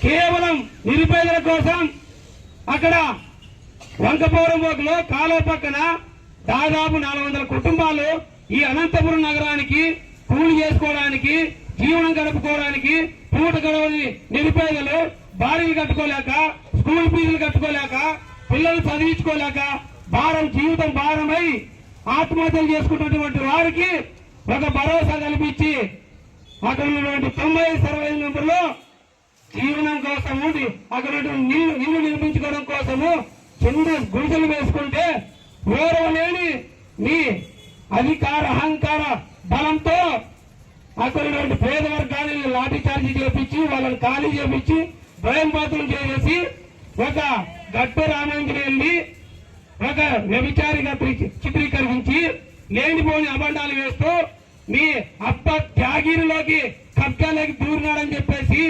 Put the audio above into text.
కేవలం నిరుపేదల కోసం అక్కడ వంకపౌరంలో కాలువ పక్కన దాదాపు 400 కుటుంబాలు ఈ అనంతపురం నగరానికి కూలి చేసుకోవడానికి, జీవనం గడుపుకోవడానికి, పూట గడవని నిరుపేదలు భార్యలు కట్టుకోలేక, స్కూల్ ఫీజులు కట్టుకోలేక, పిల్లలు చదివించుకోలేక జీవితం భారమై ఆత్మహత్యలు చేసుకున్నటువంటి వారికి ఒక భరోసా కల్పించి అక్కడ ఉన్నటువంటి 90 సర్వే నెంబర్లో జీవనం కోసము, అక్కడ ఇల్లు నిర్మించుకోవడం కోసము చిన్న గుడిసెలు వేసుకుంటే ఓరవలేని మీ అధికార అహంకార బలంతో అక్కడ పేద వర్గాన్ని లాఠీ చార్జీ చేపించి వాళ్ళని ఖాళీ చేపించి భయంపాతులు చేసి ఒక గట్టు రామాంజనేయుల్ని ఒక వ్యభిచారిగా చిత్రీకరించి లేనిపోని అబండాలు వేస్తూ మీ అప్ప త్యాగీరులోకి కబ్జాలోకి దూరినాడని చెప్పేసి